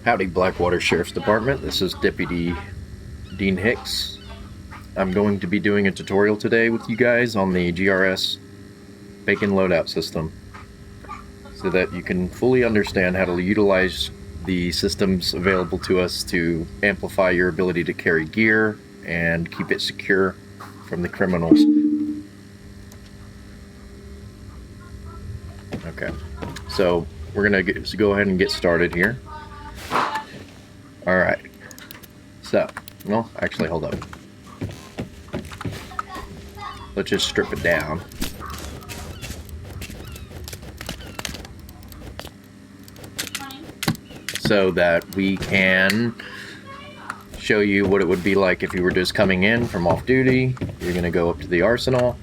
Howdy, BlackWater Sheriff's Department. This is Deputy Dean Hicks. I'm going to be doing a tutorial today with you guys on the GRS Bacon Loadout System so that you can fully understand how to utilize the systems available to us to amplify your ability to carry gear and keep it secure from the criminals. Okay, so we're going to go ahead and get started here. Alright, so, well, actually, hold up. Let's just strip it down. So that we can show you what it would be like if you were just coming in from off duty. You're going to go up to the arsenal,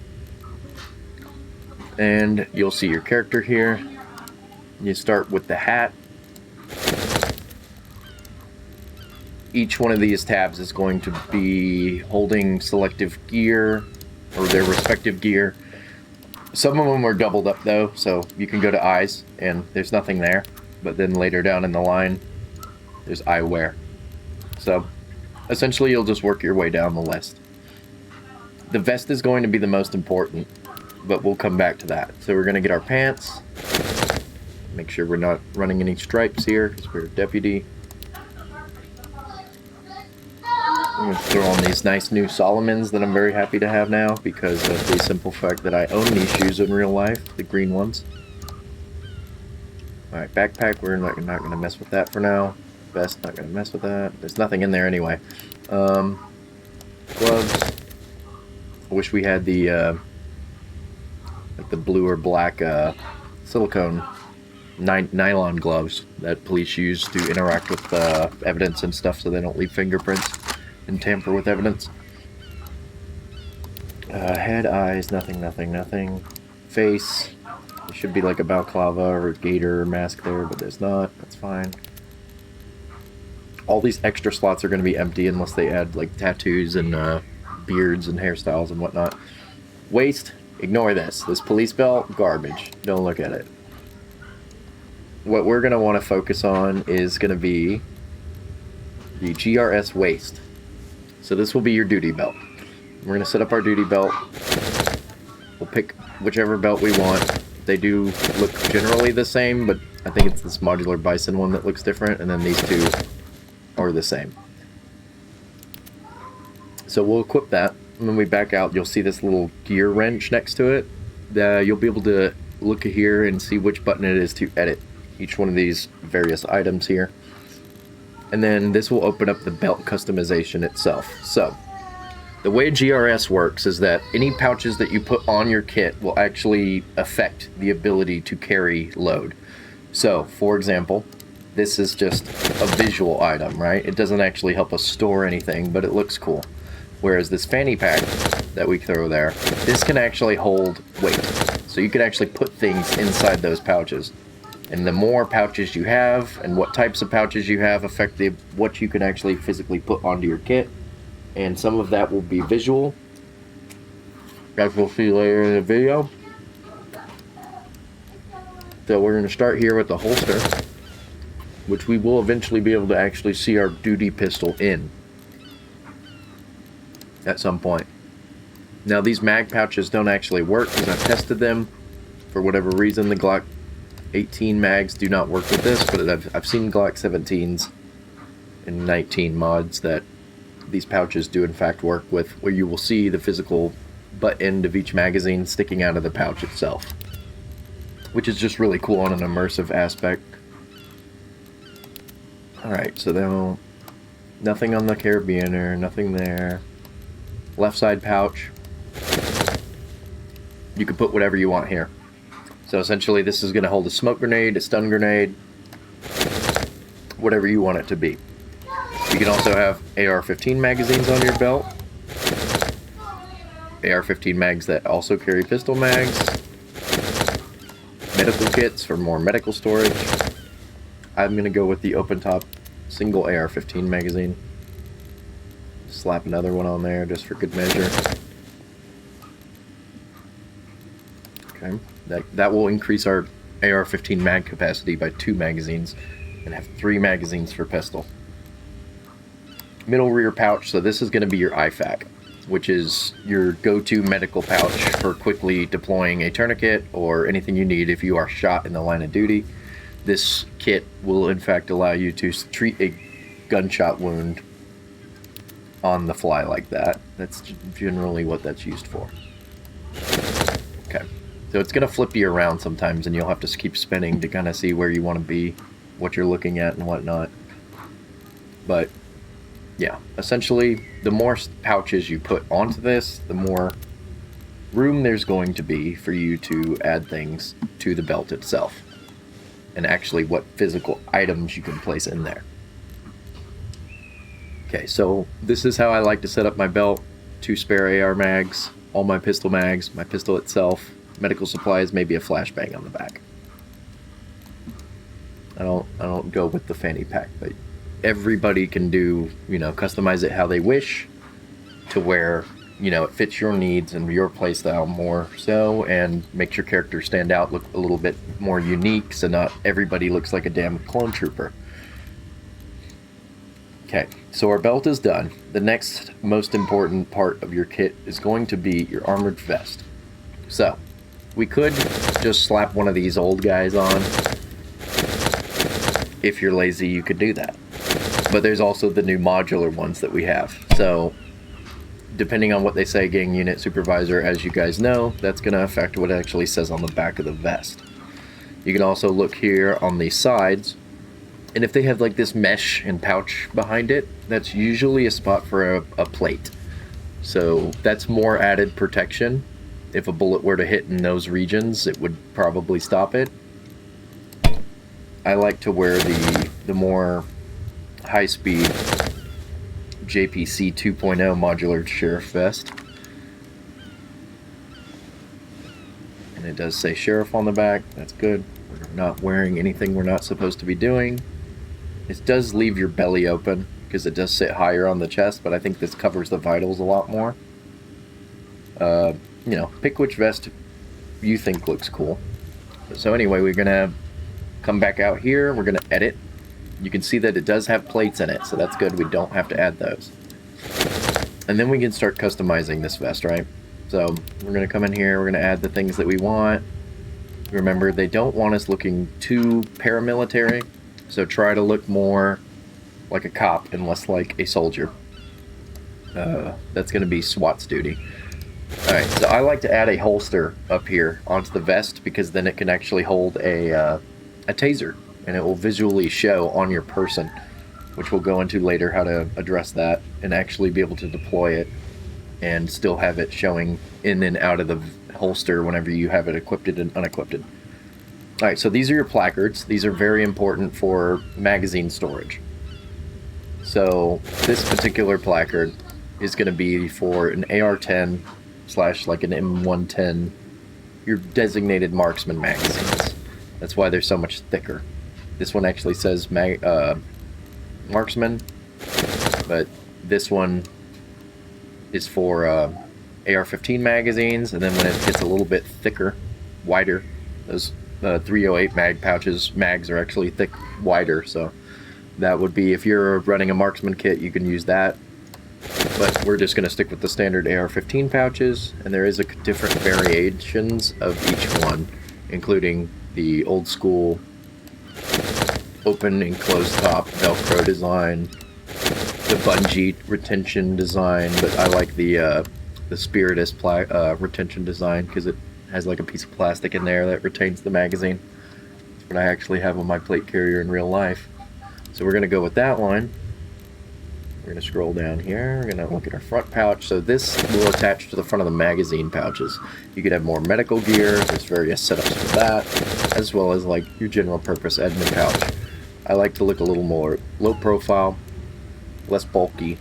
and you'll see your character here. You start with the hat. Each one of these tabs is going to be holding selective gear, or their respective gear. Some of them are doubled up though, so you can go to eyes and there's nothing there. But then later down in the line, there's eyewear. So essentially you'll just work your way down the list. The vest is going to be the most important, but we'll come back to that. So we're going to get our pants. Make sure we're not running any stripes here because we're a deputy. I'm going to throw on these nice new Solomons that I'm very happy to have now because of the simple fact that I own these shoes in real life, the green ones. Alright, backpack, we're not going to mess with that for now. Vest, not going to mess with that. There's nothing in there anyway. Gloves. I wish we had the like the blue or black silicone nylon gloves that police use to interact with evidence and stuff so they don't leave fingerprints and tamper with evidence. Head, eyes, nothing. Face, there should be like a balaclava or a gator mask there, but there's not. That's fine. All these extra slots are going to be empty unless they add like tattoos and beards and hairstyles and whatnot. Waist, ignore this. This police belt, garbage. Don't look at it. What we're going to want to focus on is going to be the GRS waist. So this will be your duty belt. We're going to set up our duty belt. We'll pick whichever belt we want. They do look generally the same, but I think it's this modular bison one that looks different, and then these two are the same. So we'll equip that. And when we back out, you'll see this little gear wrench next to it. You'll be able to look here and see which button it is to edit each one of these various items here. And then this will open up the belt customization itself. So, the way GRS works is that any pouches that you put on your kit will actually affect the ability to carry load. So, for example, this is just a visual item, right? It doesn't actually help us store anything, but it looks cool. Whereas this fanny pack that we throw there, this can actually hold weight. So you can actually put things inside those pouches. And the more pouches you have, and what types of pouches you have, affect what you can actually physically put onto your kit. And some of that will be visual, as we'll see later in the video. So we're going to start here with the holster, which we will eventually be able to actually see our duty pistol in at some point. Now these mag pouches don't actually work because I've tested them. For whatever reason, the Glock 18 mags do not work with this, but I've seen Glock 17s and 19 mods that these pouches do in fact work with, where you will see the physical butt end of each magazine sticking out of the pouch itself, which is just really cool on an immersive aspect. Alright, so now nothing on the carabiner, nothing there. Left side pouch. You can put whatever you want here. So essentially this is going to hold a smoke grenade, a stun grenade, whatever you want it to be. You can also have AR-15 magazines on your belt. AR-15 mags that also carry pistol mags. Medical kits for more medical storage. I'm going to go with the open top single AR-15 magazine. Slap another one on there just for good measure. Okay, that will increase our AR-15 mag capacity by 2 magazines. and have 3 magazines for pistol. Middle rear pouch, so this is going to be your IFAC, which is your go-to medical pouch for quickly deploying a tourniquet or anything you need if you are shot in the line of duty. This kit will in fact allow you to treat a gunshot wound on the fly like that. That's generally what that's used for. Okay, so it's going to flip you around sometimes, and you'll have to keep spinning to kind of see where you want to be, what you're looking at, and whatnot. But yeah, essentially, the more pouches you put onto this, the more room there's going to be for you to add things to the belt itself, and actually what physical items you can place in there. Okay, so this is how I like to set up my belt. 2 spare AR mags, all my pistol mags, my pistol itself, medical supplies, maybe a flashbang on the back. I don't go with the fanny pack, but everybody can do, you know, customize it how they wish to where, you know, it fits your needs and your playstyle more so, and makes your character stand out, look a little bit more unique, so not everybody looks like a damn clone trooper. Okay, so our belt is done. The next most important part of your kit is going to be your armored vest. So, we could just slap one of these old guys on. If you're lazy, you could do that. But there's also the new modular ones that we have. So, depending on what they say, gang unit supervisor, as you guys know, that's going to affect what it actually says on the back of the vest. You can also look here on the sides, and if they have like this mesh and pouch behind it, that's usually a spot for a plate. So that's more added protection. If a bullet were to hit in those regions, it would probably stop it. I like to wear the more high-speed JPC 2.0 modular sheriff vest. And it does say sheriff on the back. That's good. We're not wearing anything we're not supposed to be doing. It does leave your belly open because it does sit higher on the chest, but I think this covers the vitals a lot more. You know, pick which vest you think looks cool. So anyway, we're gonna come back out here. We're gonna edit. You can see that it does have plates in it, so that's good. We don't have to add those. And then we can start customizing this vest, right? So we're gonna come in here. We're gonna add the things that we want. Remember, they don't want us looking too paramilitary, so try to look more like a cop and less like a soldier. That's going to be SWAT's duty. Alright, so I like to add a holster up here onto the vest, because then it can actually hold a taser, and it will visually show on your person, which we'll go into later how to address that and actually be able to deploy it and still have it showing in and out of the holster whenever you have it equipped and unequipped. Alright, so these are your placards. These are very important for magazine storage. So this particular placard is going to be for an AR-10 / like an M110, your designated marksman magazines. That's why they're so much thicker. This one actually says marksman, but this one is for AR-15 magazines, and then when it gets a little bit thicker, wider, those 308 mags are actually wider, so that would be, if you're running a marksman kit, you can use that. But we're just going to stick with the standard AR-15 pouches, and there is a different variations of each one, including the old school open and closed top Velcro design, the bungee retention design, but I like the Spiritus retention design because it has like a piece of plastic in there that retains the magazine. That's what I actually have on my plate carrier in real life. So we're going to go with that one. We're going to scroll down here. We're going to look at our front pouch. So this will attach to the front of the magazine pouches. You could have more medical gear. There's various setups for that, as well as like your general purpose admin pouch. I like to look a little more low profile, less bulky.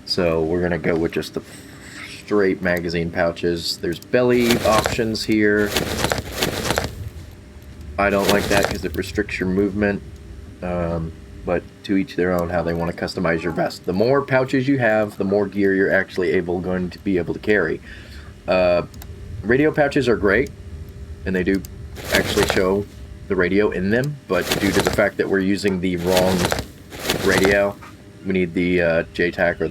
So we're going to go with just the straight magazine pouches. There's belly options here. I don't like that because it restricts your movement. But to each their own how they want to customize your vest. The more pouches you have, the more gear you're actually going to be able to carry. Radio pouches are great, and they do actually show the radio in them, but due to the fact that we're using the wrong radio, we need the JTAC or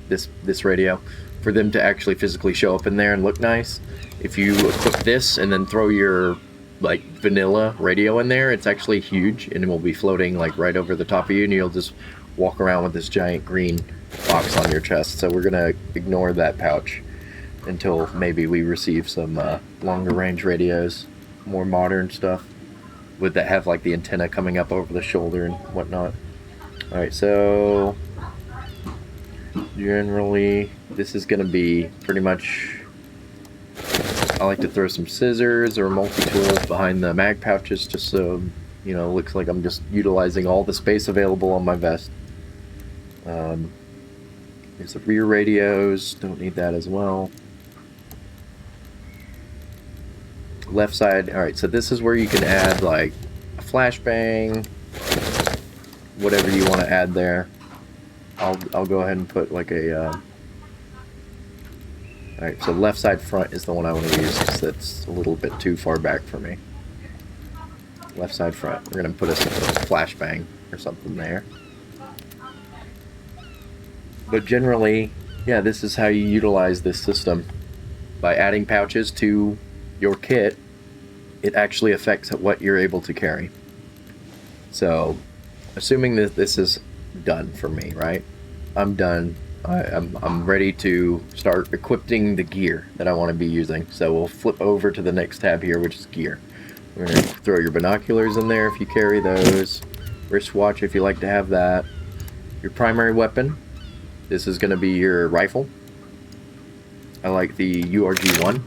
this radio for them to actually physically show up in there and look nice. If you equip this and then throw your like vanilla radio in there, it's actually huge and it will be floating like right over the top of you, and you'll just walk around with this giant green box on your chest. So we're gonna ignore that pouch until maybe we receive some longer range radios, more modern stuff with that have like the antenna coming up over the shoulder and whatnot. Alright, so generally this is gonna be pretty much, I like to throw some scissors or multi-tools behind the mag pouches just so, you know, it looks like I'm just utilizing all the space available on my vest. There's the rear radios, don't need that as well. Left side, alright, so this is where you can add like a flashbang, whatever you want to add there. I'll go ahead and put like a alright, so left side front is the one I want to use because that's a little bit too far back for me. Left side front, we're going to put a flashbang or something there. But generally, yeah, this is how you utilize this system. By adding pouches to your kit, it actually affects what you're able to carry. So, assuming that this is done for me, right? I'm done. I'm ready to start equipping the gear that I want to be using. So we'll flip over to the next tab here, which is gear. We're going to throw your binoculars in there if you carry those. Wristwatch if you like to have that. Your primary weapon. This is going to be your rifle. I like the URG-1.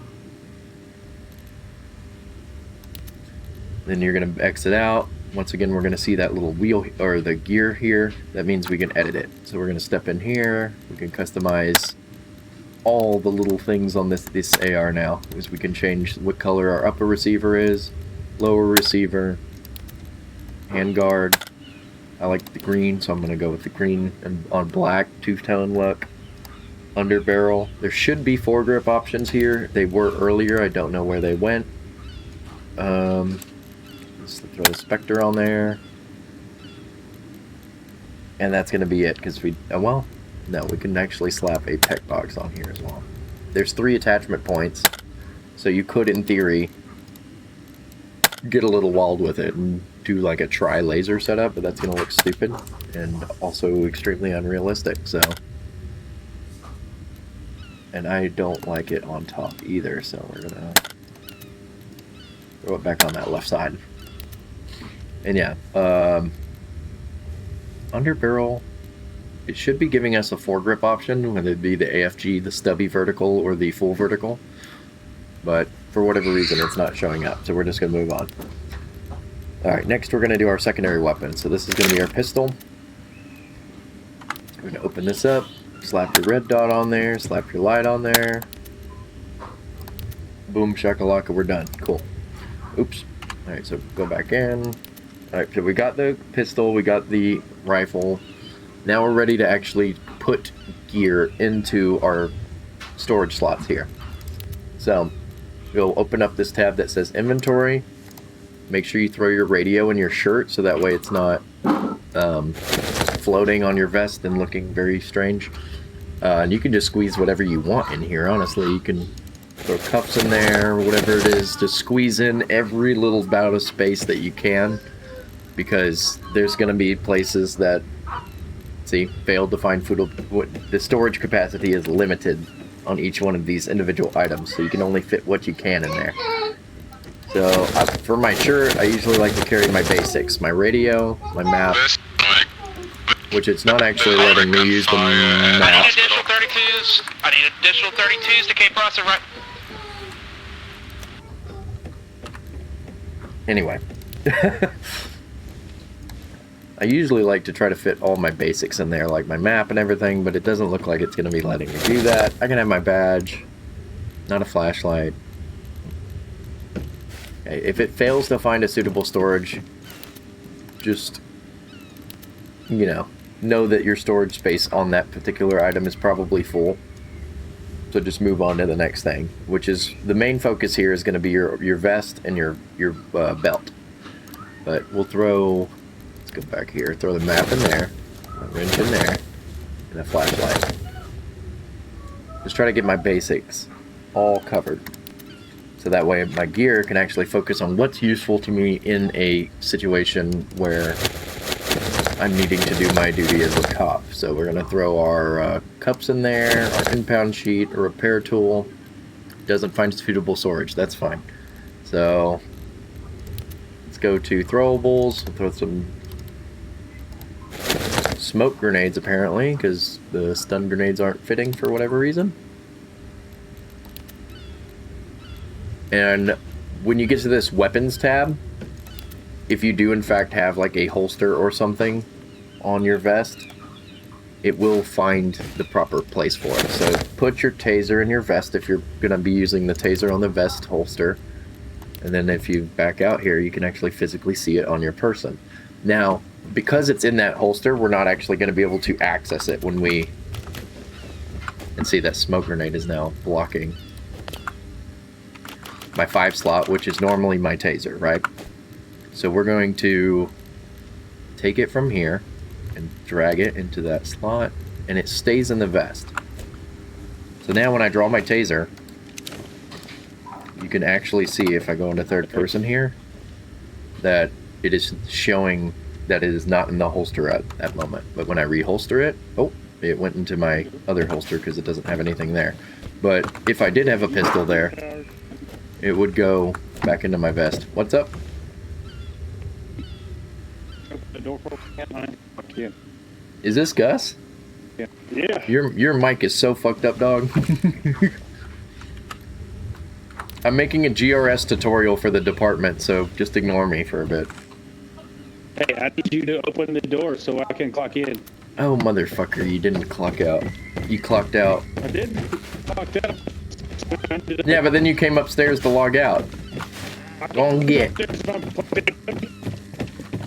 Then you're going to exit out. Once again, we're going to see that little wheel or the gear here. That means we can edit it. So we're going to step in here. We can customize all the little things on this AR now. Is we can change what color our upper receiver is, lower receiver, handguard. I like the green, so I'm going to go with the green and on black two-tone look. Underbarrel. There should be foregrip options here. They were earlier. I don't know where they went. Let's throw the Spectre on there. And that's going to be it, because we... well, no, we can actually slap a tech box on here as well. There's 3 attachment points, so you could, in theory, get a little wild with it and do like a tri-laser setup, but that's going to look stupid and also extremely unrealistic, so... And I don't like it on top either, so we're going to throw it back on that left side. And yeah, underbarrel, it should be giving us a foregrip option, whether it be the AFG, the stubby vertical, or the full vertical. But for whatever reason, it's not showing up, so we're just going to move on. Alright, next we're going to do our secondary weapon. So this is going to be our pistol. We're going to open this up, slap your red dot on there, slap your light on there. Boom, shakalaka, we're done. Cool. Oops. Alright, so go back in. Alright, so we got the pistol, we got the rifle. Now we're ready to actually put gear into our storage slots here. So, we'll open up this tab that says inventory. Make sure you throw your radio in your shirt so that way it's not floating on your vest and looking very strange. And you can just squeeze whatever you want in here, honestly. You can throw cuffs in there, whatever it is, just squeeze in every little bout of space that you can, because there's going to be places that, see, failed to find food. The storage capacity is limited on each one of these individual items, so you can only fit what you can in there. So, for my shirt, I usually like to carry my basics, my radio, my map, which it's not actually letting me use the map. I need additional 32s. I need additional 32s to Cape Ross and right. Anyway. I usually like to try to fit all my basics in there, like my map and everything, but it doesn't look like it's going to be letting me do that. I can have my badge, not a flashlight. Okay, if it fails to find a suitable storage, just, you know that your storage space on that particular item is probably full. So just move on to the next thing, which is the main focus here is going to be your vest and your belt. But we'll throw, let's go back here, throw the map in there, a wrench in there, and a flashlight. Just try to get my basics all covered. So that way my gear can actually focus on what's useful to me in a situation where I'm needing to do my duty as a cop. So we're going to throw our cups in there, our impound sheet, a repair tool. Doesn't find suitable storage, that's fine. So let's go to throwables. We'll throw some smoke grenades apparently, because the stun grenades aren't fitting for whatever reason. And when you get to this weapons tab, if you do in fact have like a holster or something on your vest, it will find the proper place for it. So put your taser in your vest if you're going to be using the taser on the vest holster. And then if you back out here, you can actually physically see it on your person. Now, because it's in that holster, we're not actually going to be able to access it when we... And see, that smoke grenade is now blocking my 5 slot, which is normally my taser, right? So we're going to take it from here and drag it into that slot, and it stays in the vest. So now when I draw my taser, you can actually see, if I go into third person here, that it is showing that it is not in the holster at that moment. But when I reholster it, oh, it went into my other holster because it doesn't have anything there. But if I did have a pistol there, it would go back into my vest. What's up? The door behind. Is this Gus? Yeah. Your mic is so fucked up, dog. I'm making a GRS tutorial for the department, so just ignore me for a bit. Hey, I need you to open the door so I can clock in. Oh, motherfucker, you didn't clock out. You clocked out. I did. Clocked out. Yeah, but then you came upstairs to log out. Go and get.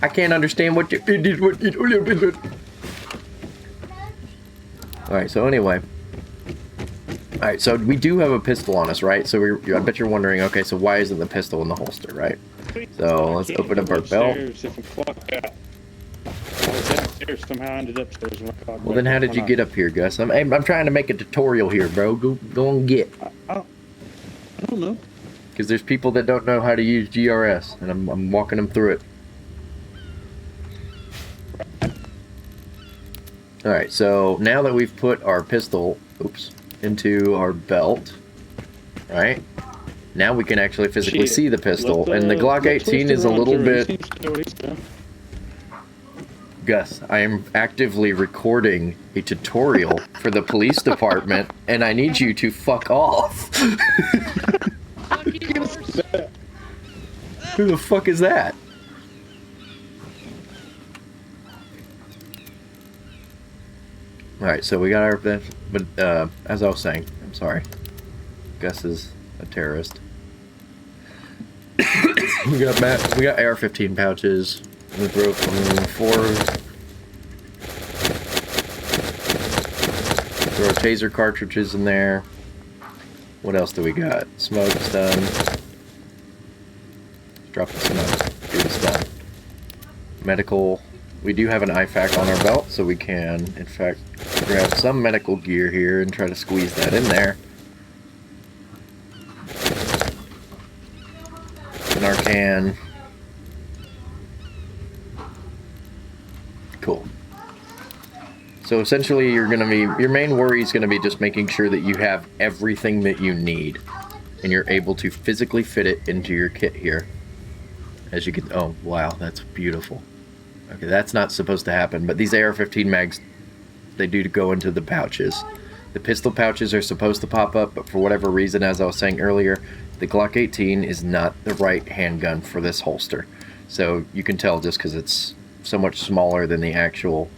I can't understand what you did. Alright, so anyway. Alright, so we do have a pistol on us, right? So I bet you're wondering, okay, so why isn't the pistol in the holster, right? So let's open up our belt. Well, then how did you get up here, Gus? I'm trying to make a tutorial here, bro. Go and get. I don't know. Because there's people that don't know how to use GRS, and I'm walking them through it. Alright, so now that we've put our pistol, into our belt, right? Now we can actually physically see the pistol, and the Glock 18 is a little bit... Gus, I am actively recording a tutorial for the police department, and I need you to fuck off. Who the fuck is that? Alright, so we got our... But, as I was saying, I'm sorry. Gus is a terrorist. we got AR-15 pouches. We throw from 4. Throw taser cartridges in there. What else do we got? Smoke, stun. Drop the smoke. Do the stun. Medical. We do have an IFAK on our belt, so we can, in fact, grab some medical gear here and try to squeeze that in there. Narcan. Cool. So essentially your main worry is gonna be just making sure that you have everything that you need and you're able to physically fit it into your kit here. As you can, oh wow, that's beautiful. Okay, that's not supposed to happen, but these AR-15 mags, they do go into the pouches. The pistol pouches are supposed to pop up, but for whatever reason, as I was saying earlier, the Glock 18 is not the right handgun for this holster. So you can tell just because it's so much smaller than the actual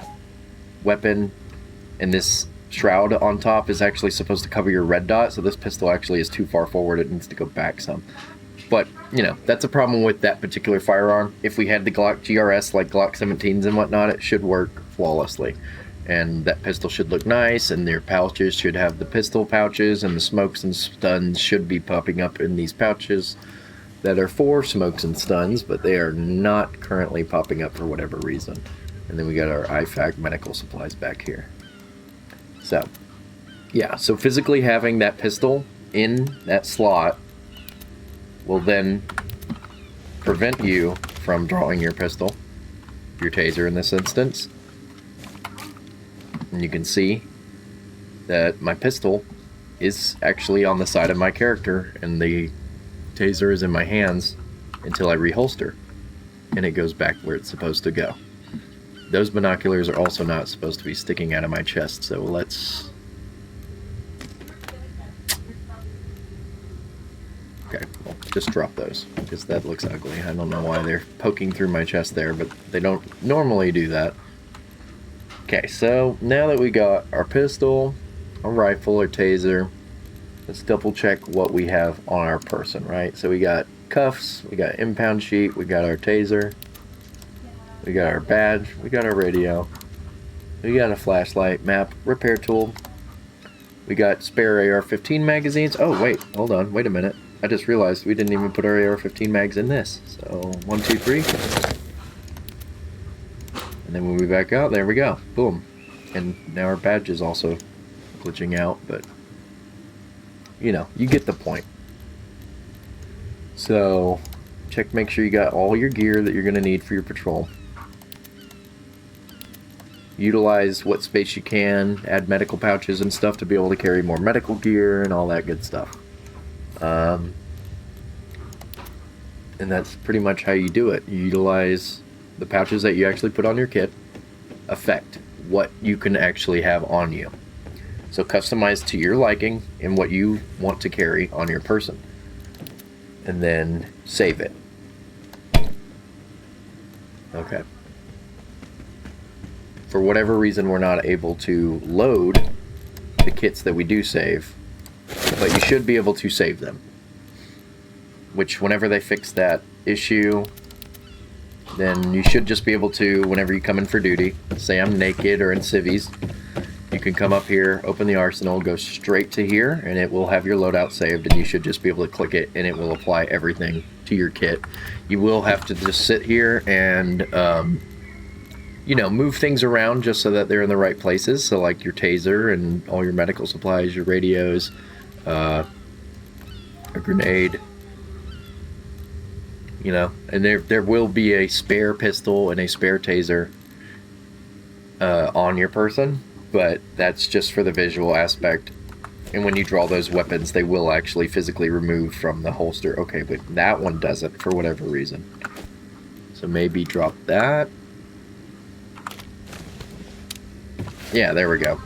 weapon, and this shroud on top is actually supposed to cover your red dot, so this pistol actually is too far forward. It needs to go back some. But, you know, that's a problem with that particular firearm. If we had the Glock GRS like Glock 17s and whatnot, it should work flawlessly. And that pistol should look nice, and their pouches should have the pistol pouches, and the smokes and stuns should be popping up in these pouches. that are for smokes and stuns, but they are not currently popping up for whatever reason. And then we got our IFAC medical supplies back here. So, yeah, so physically having that pistol in that slot will then prevent you from drawing your pistol, your taser in this instance. And you can see that my pistol is actually on the side of my character and the taser is in my hands until I reholster and it goes back where it's supposed to go. Those binoculars are also not supposed to be sticking out of my chest, so let's... Okay, well, just drop those because that looks ugly. I don't know why they're poking through my chest there, but they don't normally do that. Okay, so now that we got our pistol, our rifle, or taser, let's double check what we have on our person, right? So we got cuffs, we got impound sheet, we got our taser, we got our badge, we got our radio, we got a flashlight, map, repair tool, we got spare AR-15 magazines. Oh wait, hold on, wait a minute. I just realized we didn't even put our AR-15 mags in this. So 1, 2, 3. And then when we back out, there we go. Boom. And now our badge is also glitching out, but you know, you get the point. So make sure you got all your gear that you're going to need for your patrol. Utilize what space you can, add medical pouches and stuff to be able to carry more medical gear and all that good stuff. And that's pretty much how you do it. You utilize the pouches that you actually put on your kit, affect what you can actually have on you. So customize to your liking and what you want to carry on your person. And then save it. Okay. For whatever reason, we're not able to load the kits that we do save, but you should be able to save them. Which, whenever they fix that issue, then you should just be able to, whenever you come in for duty, say I'm naked or in civvies, you can come up here, open the arsenal, go straight to here, and it will have your loadout saved, and you should just be able to click it, and it will apply everything to your kit. You will have to just sit here and, you know, move things around just so that they're in the right places. So like your taser and all your medical supplies, your radios, a grenade, you know, and there will be a spare pistol and a spare taser on your person, but that's just for the visual aspect. And when you draw those weapons, they will actually physically remove from the holster. Okay, but that one doesn't for whatever reason. So maybe drop that. Yeah, there we go.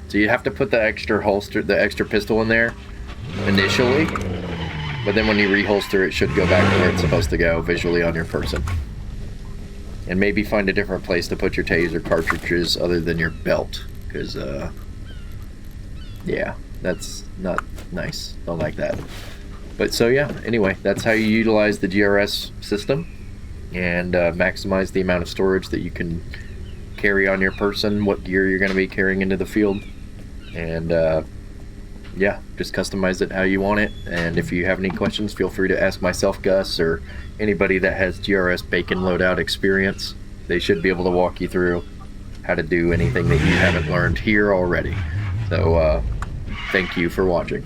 So you have to put the extra holster, the extra pistol in there initially, but then when you reholster, it should go back to where it's supposed to go visually on your person. And maybe find a different place to put your taser cartridges other than your belt, because yeah, that's not nice. Don't like that. But so yeah, anyway, that's how you utilize the GRS system and maximize the amount of storage that you can carry on your person, what gear you're going to be carrying into the field, and yeah, just customize it how you want it. And if you have any questions, feel free to ask myself, Gus, or anybody that has GRS Bacon Loadout experience. They should be able to walk you through how to do anything that you haven't learned here already. So thank you for watching.